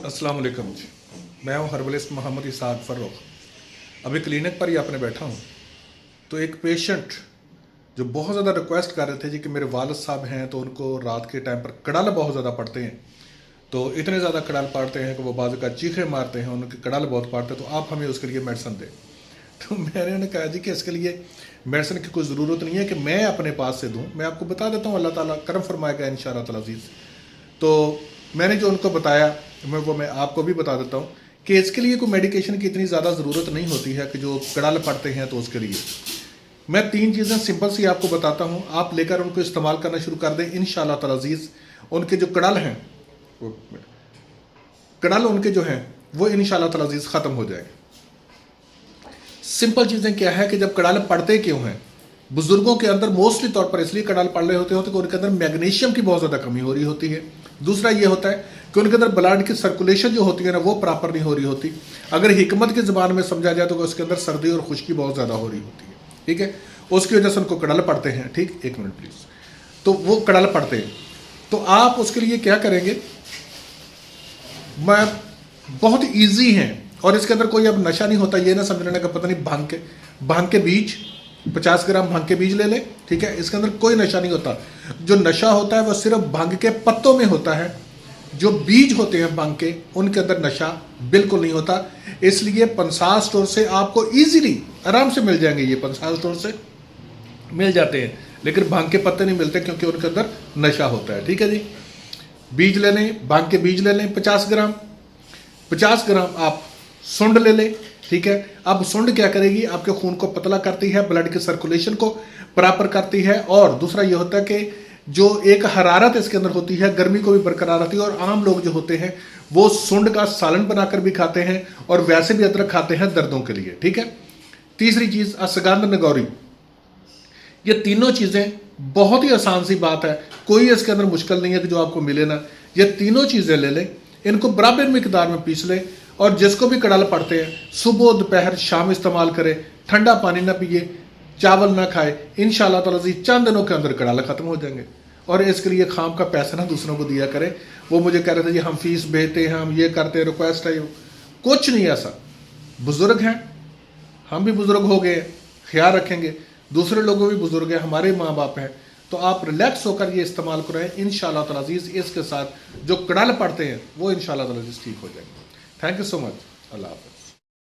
अस्सलाम वालेकुम जी। मैं हूँ हर्बलिस्ट मोहम्मद इसाक फ़र्रुख। अभी क्लिनिक पर ही अपने बैठा हूँ तो एक पेशेंट जो बहुत ज़्यादा रिक्वेस्ट कर रहे थे जी कि मेरे वालिद साहब हैं तो उनको रात के टाइम पर कड़ाल बहुत ज़्यादा पड़ते हैं, तो इतने ज़्यादा कड़ाल पड़ते हैं कि वो बाज़ का चीखे मारते हैं, उनके कड़ाल बहुत पड़ते हैं, तो आप हमें उसके लिए मेडिसिन दें। तो मैंने उन्हें कहा जी कि इसके लिए मेडिसिन की कोई ज़रूरत नहीं है कि मैं अपने पास से दूँ, मैं आपको बता देता हूँ, अल्लाह ताला करम फरमाएगा इंशाअल्लाह ताला अज़ीज़। तो मैंने जो उनको बताया मैं आपको भी बता देता हूँ कि इसके लिए कोई मेडिकेशन की इतनी ज़्यादा ज़रूरत नहीं होती है कि जो कड़ाल पड़ते हैं तो उसके लिए मैं 3 चीज़ें सिंपल सी आपको बताता हूँ, आप लेकर उनको इस्तेमाल करना शुरू कर दें इंशाअल्लाह ताला अज़ीज़। उनके जो कड़ाल हैं कड़ाल उनके जो हैं वो इंशाअल्लाह ताला अज़ीज़ ख़त्म हो जाएंगे। सिंपल चीज़ें क्या है कि जब कड़ाल पड़ते क्यों हैं, बुजुर्गों के अंदर मोस्टली तौर पर इसलिए कड़ाल पड़ रहे होते हैं कि उनके अंदर मैग्नीशियम की बहुत ज़्यादा कमी हो रही होती है। दूसरा ये होता है कि उनके अंदर ब्लड की सर्कुलेशन जो होती है ना वो प्रॉपर नहीं हो रही होती। अगर हिकमत की ज़बान में समझा जाए तो उसके अंदर सर्दी और खुश्की बहुत ज़्यादा हो रही होती है, ठीक है, उसकी वजह से उनको कड़ाल पड़ते हैं। ठीक, एक मिनट प्लीज़। तो वो कड़ाल पड़ते हैं तो आप उसके लिए क्या करेंगे, मैं बहुत ईजी हैं और इसके अंदर कोई अब नशा नहीं होता, ये ना समझ लेना का पता नहीं भांग के बीज 50 ग्राम भांग के बीज ले लें, ठीक है, इसके अंदर कोई नशा नहीं होता। जो नशा होता है वो सिर्फ भांग के पत्तों में होता है, जो बीज होते हैं भांग के उनके अंदर नशा बिल्कुल नहीं होता। इसलिए पंसार स्टोर से आपको इजीली आराम से मिल जाएंगे, ये पंसार स्टोर से मिल जाते हैं, लेकिन भांग के पत्ते नहीं मिलते क्योंकि उनके अंदर नशा होता है। ठीक है जी, बीज ले लें, भांग के बीज ले लें 50 ग्राम आप सुंड ले लें, ठीक है। अब सुंड क्या करेगी, आपके खून को पतला करती है, ब्लड की सर्कुलेशन को प्रॉपर करती है, और दूसरा ये होता है कि जो एक हरारत इसके अंदर होती है गर्मी को भी बरकरार रहती है। और आम लोग जो होते हैं वो सुंड का सालन बनाकर भी खाते हैं और वैसे भी अदरक खाते हैं दर्दों के लिए, ठीक है। तीसरी चीज अश्वगंधा नगौरी, ये तीनों चीजें बहुत ही आसान सी बात है, कोई इसके अंदर मुश्किल नहीं है कि जो आपको मिले ना। ये तीनों चीजें ले लें, इनको बराबर मिकदार में पीस लें, और जिसको भी कड़ाल पड़ते हैं सुबह दोपहर शाम इस्तेमाल करें, ठंडा पानी ना पिए, चावल ना खाए, इंशाअल्लाह ताला जी चंद दिनों के अंदर कड़ाल खत्म हो जाएंगे। और इसके लिए खाम का पैसा ना दूसरों को दिया करें। वो मुझे कह रहे थे जी हम फीस भेजते हैं, हम ये करते हैं, रिक्वेस्ट है, कुछ नहीं ऐसा। बुजुर्ग हैं, हम भी बुजुर्ग हो गए, ख्याल रखेंगे, दूसरे लोगों भी बुजुर्ग हैं, हमारे माँ बाप हैं, तो आप रिलैक्स होकर ये इस्तेमाल करें इंशाअल्लाह ताला अज़ीज़। इसके साथ जो कड़ाल पड़ते हैं वो इंशाअल्लाह ताला अज़ीज़ ठीक हो जाएंगे। Thank you so much. अल्लाह हाफ़िज़।